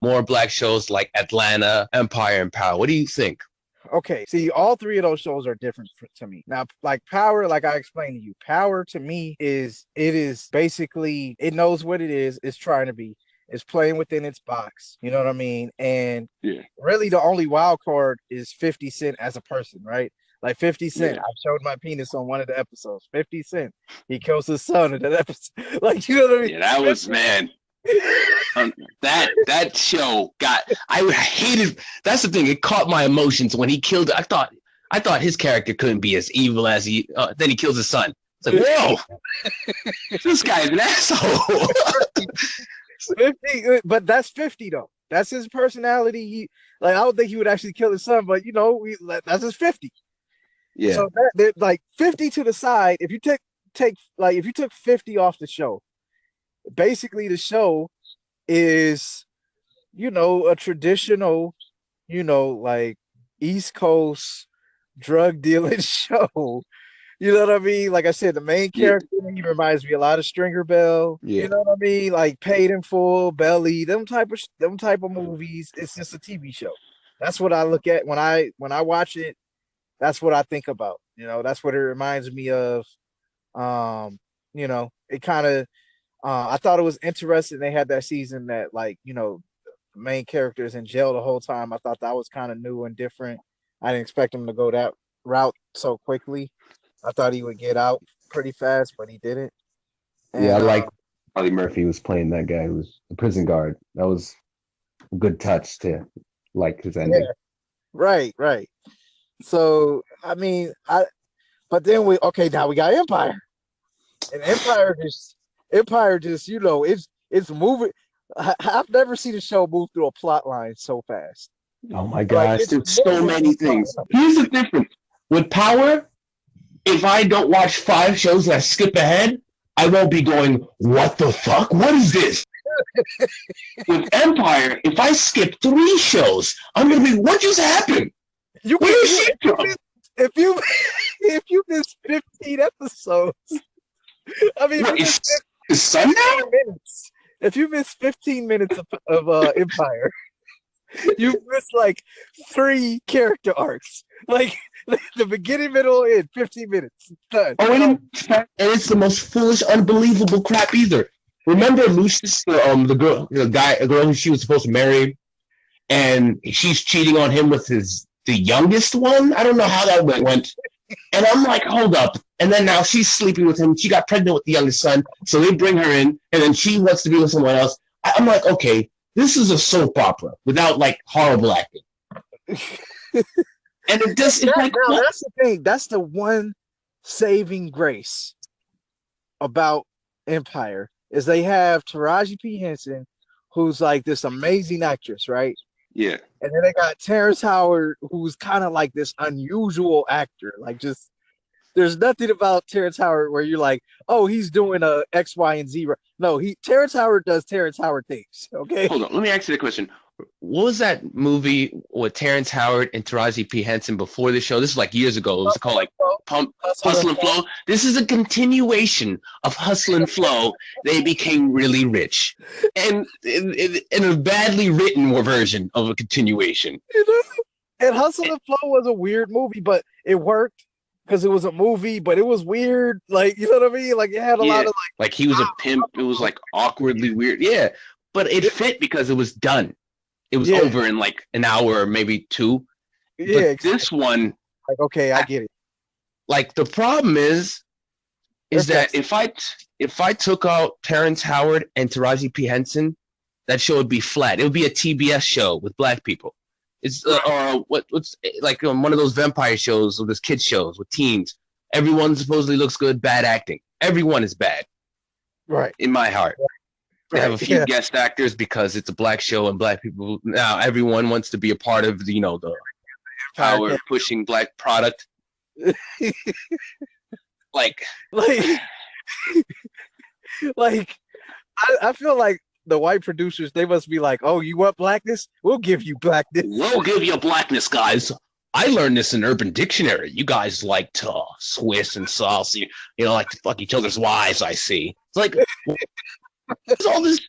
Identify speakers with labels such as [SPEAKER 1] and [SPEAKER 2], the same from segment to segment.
[SPEAKER 1] more black shows like Atlanta, Empire, and Power. What do you think?
[SPEAKER 2] Okay, see, all three of those shows are different to me. Now, like Power, like I explained to you, Power to me is basically it knows what it is. It's trying to be. It's playing within its box. You know what I mean? And
[SPEAKER 3] Yeah.
[SPEAKER 2] really, the only wild card is 50 Cent as a person, right? Like 50 Cent,
[SPEAKER 3] Yeah.
[SPEAKER 2] I showed my penis on one of the episodes. 50 Cent, he kills his son in that episode. Like, you know what I mean?
[SPEAKER 3] Yeah, that was, man. That show I hated. That's the thing. It caught my emotions when he killed. I thought his character couldn't be as evil as he. Then he kills his son. It's like, whoa, this guy's an asshole.
[SPEAKER 2] 50, but that's 50 though. That's his personality. I don't think he would actually kill his son, but that's his 50.
[SPEAKER 3] Yeah.
[SPEAKER 2] So that like 50 to the side. If you if you took 50 off the show, basically the show is, a traditional, like East Coast drug dealing show. You know what I mean? Like I said, the main character, he reminds me a lot of Stringer Bell.
[SPEAKER 3] Yeah.
[SPEAKER 2] You know what I mean? Like Paid in Full, Belly, them type of movies. It's just a TV show. That's what I look at when I watch it. That's what I think about. That's what it reminds me of. It kind of. I thought it was interesting. They had that season that, the main characters in jail the whole time. I thought that was kind of new and different. I didn't expect him to go that route so quickly. I thought he would get out pretty fast, but he didn't.
[SPEAKER 4] And, I like Charlie Murphy was playing that guy who was the prison guard. That was a good touch to like his ending.
[SPEAKER 2] Yeah. Right. So, I mean, but then now we got Empire. And Empire just, it's moving. I've never seen a show move through a plot line so fast.
[SPEAKER 4] Oh my gosh,
[SPEAKER 3] there's so many things.
[SPEAKER 1] Here's the difference. With Power, if I don't watch 5 shows and I skip ahead, I won't be going, what the fuck? What is this? With Empire, if I skip 3 shows, I'm going to be, what just happened?
[SPEAKER 2] If you miss 15 episodes, I mean,
[SPEAKER 3] it's Sunday?
[SPEAKER 2] Minutes. If you miss 15 minutes of Empire, you miss like 3 character arcs. Like the beginning, middle, and 15 minutes. Done.
[SPEAKER 1] Oh, and it's the most foolish, unbelievable crap either. Remember Lucius, the girl who she was supposed to marry, and she's cheating on him with the youngest one? I don't know how that went. And I'm like, hold up. And then now she's sleeping with him. She got pregnant with the youngest son, so they bring her in, and then she wants to be with someone else. I'm like, okay, this is a soap opera without like horrible acting. And it does. That's
[SPEAKER 2] the thing. That's the one saving grace about Empire is they have Taraji P. Henson, who's like this amazing actress, right?
[SPEAKER 3] Yeah.
[SPEAKER 2] And then they got Terrence Howard, who's kind of like this unusual actor. Like, just there's nothing about Terrence Howard where you're like, oh, he's doing a X, Y, and Z. No, Terrence Howard does Terrence Howard things. Okay.
[SPEAKER 3] Hold on. Let me ask you the question.
[SPEAKER 1] What was that movie with Terrence Howard and Taraji P. Henson before the show? This is like years ago. It was called like Hustle and Flow. This is a continuation of Hustle and Flow. They became really rich, and in a badly written version of a continuation.
[SPEAKER 2] And Hustle and Flow was a weird movie, but it worked because it was a movie, but it was weird. Like, you know what I mean? Like, it had a lot of
[SPEAKER 1] like he was a pimp. It was like awkwardly weird. Yeah, but it fit because it was done. It was over in like an hour or maybe 2.
[SPEAKER 2] Yeah,
[SPEAKER 1] but this one,
[SPEAKER 2] like, okay, I get it.
[SPEAKER 1] Like, the problem is that if I took out Terrence Howard and Taraji P. Henson, that show would be flat. It would be a TBS show with black people. It's or what's like one of those vampire shows or those kids shows with teens. Everyone supposedly looks good, bad acting. Everyone is bad,
[SPEAKER 2] right?
[SPEAKER 1] In my heart. Right. They have a few guest actors because it's a black show and black people. Now everyone wants to be a part of the power pushing black product. like
[SPEAKER 2] I feel like the white producers, they must be like, oh, you want blackness? We'll give you blackness.
[SPEAKER 1] We'll give you blackness, guys. I learned this in Urban Dictionary. You guys like to Swiss and saucy, like to fuck each other's wives, I see. It's like, what's all this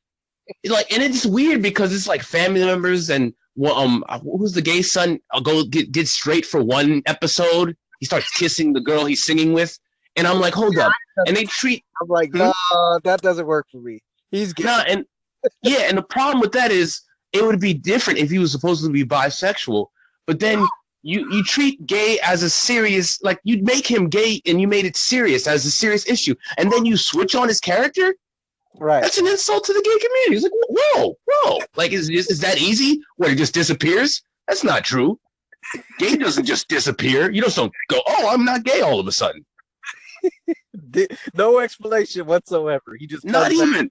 [SPEAKER 3] Like, and it's weird because it's like family members and who's the gay son? I'll go get straight for one episode. He starts kissing the girl he's singing with, and I'm like, hold up. And they treat.
[SPEAKER 2] I'm like, no, that doesn't work for me. He's gay.
[SPEAKER 3] Nah, and yeah, and the problem with that is it would be different if he was supposed to be bisexual, but then you treat gay as a serious, like you'd make him gay and you made it serious as a serious issue, and then you switch on his character.
[SPEAKER 2] Right.
[SPEAKER 3] That's an insult to the gay community. It's like, whoa. Like, is that easy? Where it just disappears? That's not true. Gay doesn't just disappear. You just don't go, oh, I'm not gay all of a sudden.
[SPEAKER 2] No explanation whatsoever. He just
[SPEAKER 3] not even.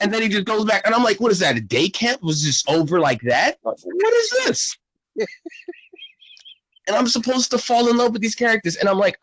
[SPEAKER 3] And then he just goes back, and I'm like, what is that? A day camp was just over like that? What is this? And I'm supposed to fall in love with these characters, and I'm like,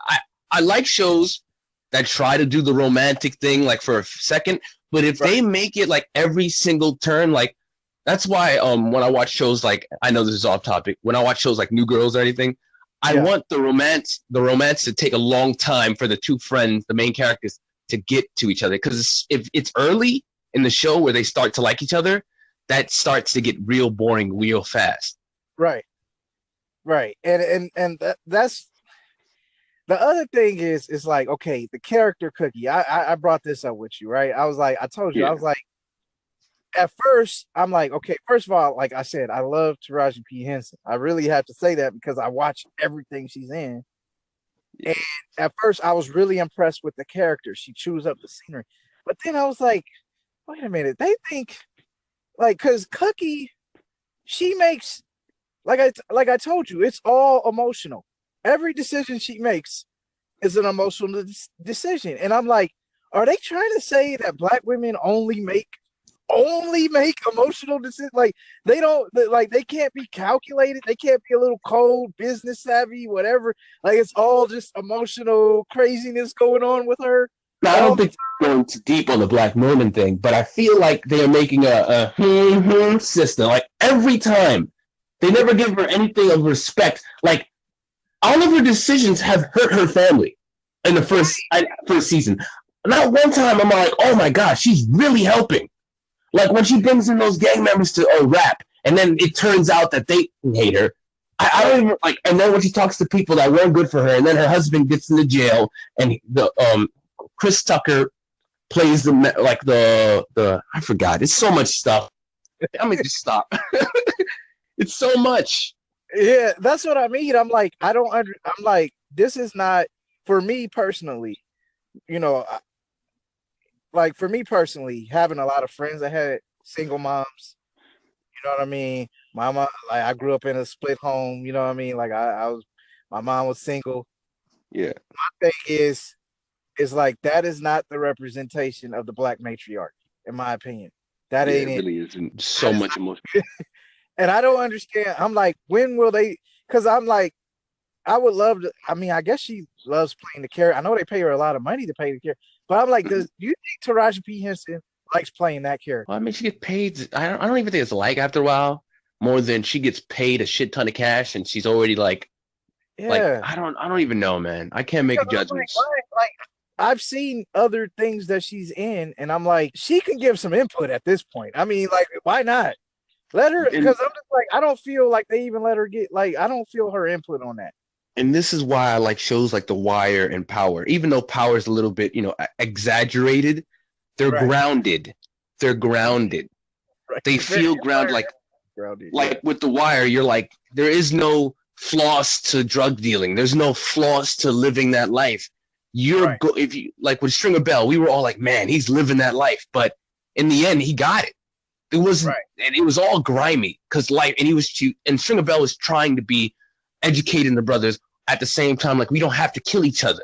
[SPEAKER 3] I like shows that try to do the romantic thing like for a second, but if they make it like every single turn, like that's why when I watch shows like, I know this is off topic, when I watch shows like New Girls or anything, I want the romance to take a long time for the two friends, the main characters, to get to each other, because if it's early in the show where they start to like each other, that starts to get real boring real fast.
[SPEAKER 2] Right and that's the other thing is like, okay, the character Cookie. I brought this up with you, right? I was like, I told you, I was like, at first, I'm like, okay, first of all, like I said, I love Taraji P. Henson. I really have to say that because I watch everything she's in. And at first, I was really impressed with the character. She chews up the scenery. But then I was like, wait a minute, they think, like, because Cookie, she makes, like I told you, it's all emotional. Every decision she makes is an emotional decision. And I'm like, are they trying to say that Black women only make emotional decisions? Like they don't, like they can't be calculated. They can't be a little cold, business savvy, whatever. Like it's all just emotional craziness going on with her.
[SPEAKER 1] Now, I don't think they're going too deep on the Black woman thing, but I feel like they're making a system. Like every time, they never give her anything of respect. Like all of her decisions have hurt her family in the first season. Not one time am I like, oh my gosh, she's really helping. Like when she brings in those gang members to rap, and then it turns out that they hate her. I don't even like. And then when she talks to people that weren't good for her, and then her husband gets into jail, and the Chris Tucker plays the I forgot. It's so much stuff. I mean, just stop. It's so much.
[SPEAKER 2] Yeah, that's what I mean. I'm like, I'm like, this is not for me personally. You know, like for me personally, having a lot of friends that had single moms. You know what I mean? My mom, like I grew up in a split home. You know what I mean? Like my mom was single.
[SPEAKER 3] Yeah.
[SPEAKER 2] My thing is like that is not the representation of the Black matriarch, in my opinion. That ain't
[SPEAKER 3] it. Really isn't. So much emotion.
[SPEAKER 2] And I don't understand. I'm like, when will they? Because I'm like, I would love to. I mean, I guess she loves playing the character. I know they pay her a lot of money to play the character, but I'm like, do you think Taraji P. Henson likes playing that character?
[SPEAKER 3] Well, I mean, she gets paid. I don't even think it's like after a while more than she gets paid a shit ton of cash, and she's already like, I don't even know, man. I can't make judgments.
[SPEAKER 2] Like I've seen other things that she's in, and I'm like, she can give some input at this point. I mean, like, why not? Let her, because I'm just like, I don't feel like they even let her get, like, I don't feel her input on that.
[SPEAKER 3] And this is why I like shows like The Wire and Power. Even though Power is a little bit, exaggerated, they're grounded. They're grounded. Right. They feel grounded. Like with The Wire, you're like, there is no flaws to drug dealing. There's no flaws to living that life. If you like with Stringer Bell, we were all like, man, he's living that life. But in the end, he got it. It wasn't, and it was all grimy because life, and he was cute. And Stringer Bell was trying to be educating the brothers at the same time, like we don't have to kill each other.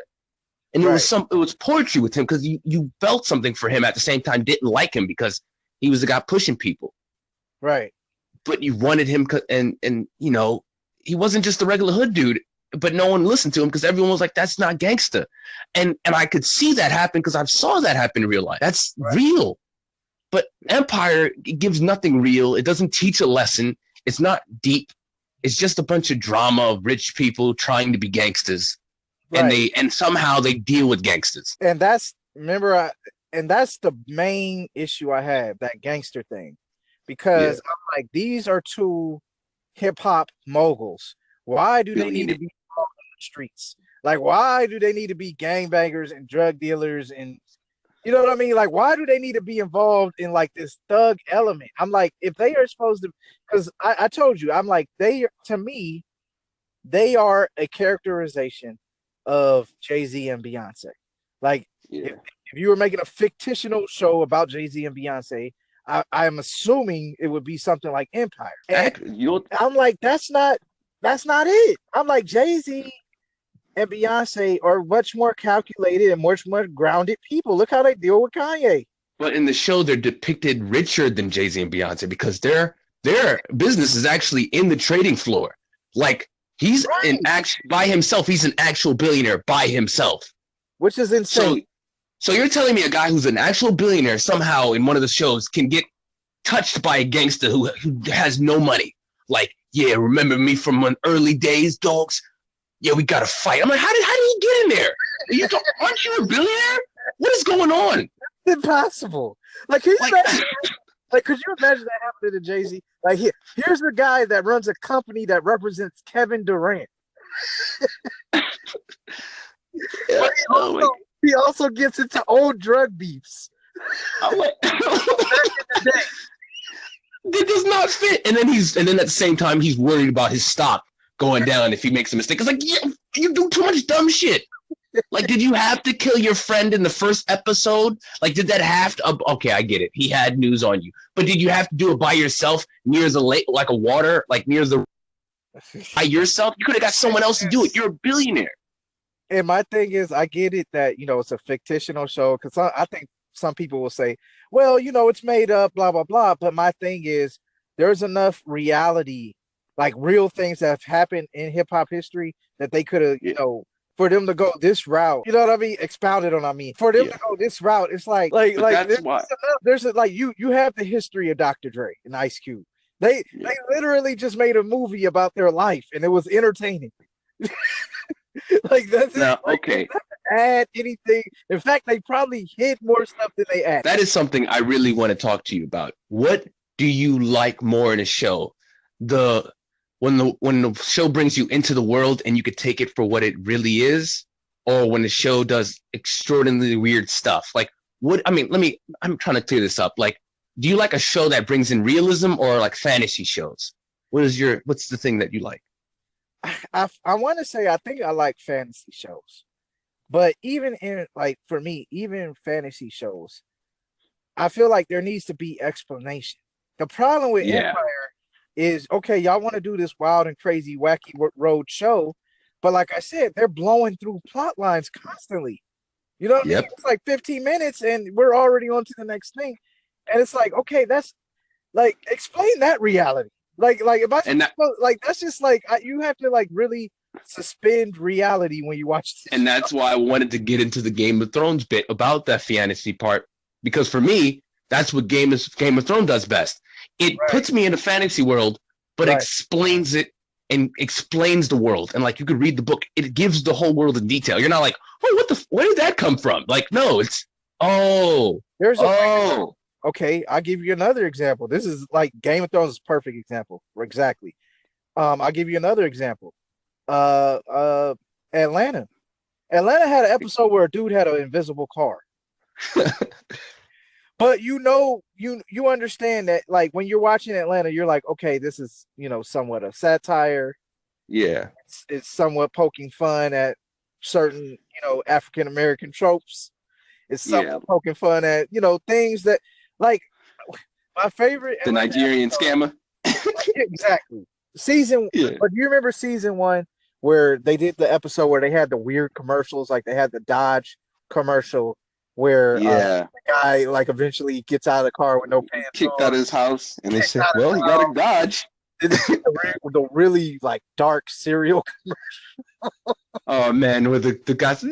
[SPEAKER 3] And it was poetry with him because you felt something for him at the same time, didn't like him because he was the guy pushing people.
[SPEAKER 2] Right.
[SPEAKER 3] But you wanted him, and he wasn't just a regular hood dude. But no one listened to him because everyone was like, "That's not gangster," and I could see that happen because I saw that happen in real life. That's real. But Empire, it gives nothing real. It doesn't teach a lesson. It's not deep. It's just a bunch of drama of rich people trying to be gangsters, and somehow they deal with gangsters.
[SPEAKER 2] And that's, remember, and that's the main issue I have, that gangster thing, because I'm like, these are two hip hop moguls. Why do they need to be on the streets? Like, why do they need to be gangbangers and drug dealers and you know what I mean? Like, why do they need to be involved in like this thug element? I'm like, if they are supposed to, because I told you, I'm like, to me, they are a characterization of Jay-Z and Beyonce. Like, if you were making a fictional show about Jay-Z and Beyonce, I'm assuming it would be something like Empire. And I'm like, that's not it. I'm like, Jay-Z and Beyonce are much more calculated and much more grounded people. Look how they deal with Kanye.
[SPEAKER 3] But in the show, they're depicted richer than Jay-Z and Beyonce because their business is actually in the trading floor. Like, he's by himself. He's an actual billionaire by himself.
[SPEAKER 2] Which is insane.
[SPEAKER 3] So you're telling me a guy who's an actual billionaire somehow in one of the shows can get touched by a gangster who has no money? Like, yeah, remember me from my early days, dogs? Yeah, we got to fight. I'm like, how did he get in there? Aren't you a billionaire? What is going on?
[SPEAKER 2] It's impossible. Like, could you imagine that happening to Jay-Z? Like, here's the guy that runs a company that represents Kevin Durant. But he also gets into old drug beefs.
[SPEAKER 3] I'm like, that does not fit. And then at the same time, he's worried about his stock going down if he makes a mistake. It's like, yeah, you do too much dumb shit. Like, did you have to kill your friend in the first episode? Like, did that have to? Okay, I get it. He had news on you, but did you have to do it by yourself near the lake, like a water, like near the by yourself? You could have got someone else to do it. You're a billionaire.
[SPEAKER 2] And my thing is, I get it that it's a fictional show because I think some people will say, well, it's made up, blah blah blah. But my thing is, there's enough reality, like real things that have happened in hip hop history that they could have, for them to go this route, you know what I mean? Expounded on, for them to go this route, it's like there's you have the history of Dr. Dre and Ice Cube. They literally just made a movie about their life and it was entertaining. Like that's
[SPEAKER 3] now,
[SPEAKER 2] like,
[SPEAKER 3] okay.
[SPEAKER 2] Add anything. In fact, they probably hid more stuff than they add.
[SPEAKER 3] That is something I really want to talk to you about. What do you like more in a show? When the show brings you into the world and you could take it for what it really is, or when the show does extraordinarily weird stuff? Like, I'm trying to clear this up. Like, do you like a show that brings in realism or like fantasy shows? What's the thing that you like?
[SPEAKER 2] I want to say I think I like fantasy shows, but even in for me, even fantasy shows, I feel like there needs to be explanation. The problem with Empire is, okay, y'all want to do this wild and crazy, wacky road show, but like I said, they're blowing through plot lines constantly. You know what I mean? It's like 15 minutes and we're already on to the next thing. And it's like, okay, that's like, explain that reality. Like if that's just like, you have to like really suspend reality when you watch this.
[SPEAKER 3] And that's why I wanted to get into the Game of Thrones bit about that fantasy part, because for me, that's what Game of Thrones does best. It puts me in a fantasy world, but explains it and explains the world. And like, you could read the book, it gives the whole world in detail. You're not like, oh, where did that come from? Like, no, it's,
[SPEAKER 2] okay, I'll give you another example. This is like Game of Thrones is a perfect example. Exactly. I'll give you another example. Atlanta. Atlanta had an episode where a dude had an invisible car. But you understand that like when you're watching Atlanta, you're like, okay, this is somewhat a satire.
[SPEAKER 3] Yeah.
[SPEAKER 2] It's somewhat poking fun at certain, African American tropes. It's somewhat poking fun at, things that like my favorite.
[SPEAKER 3] The Nigerian scammer.
[SPEAKER 2] Exactly. But do you remember season 1 where they did the episode where they had the weird commercials, like they had the Dodge commercial where the guy like eventually gets out of the car with no pants
[SPEAKER 3] kicked out of his house and they said, well, he got a Dodge.
[SPEAKER 2] The really like dark serial commercial.
[SPEAKER 3] Oh man, with the guy said,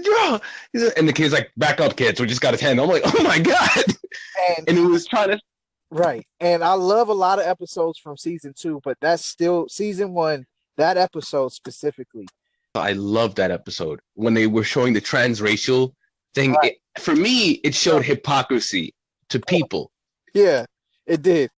[SPEAKER 3] and the kid's like, back up kids, we just got his hand. I'm like, oh my god. And he was trying to
[SPEAKER 2] and I love a lot of episodes from season 2, but that's still season 1, that episode specifically.
[SPEAKER 3] I love that episode when they were showing the transracial thing. for me, it showed hypocrisy to people.
[SPEAKER 2] Yeah, it did.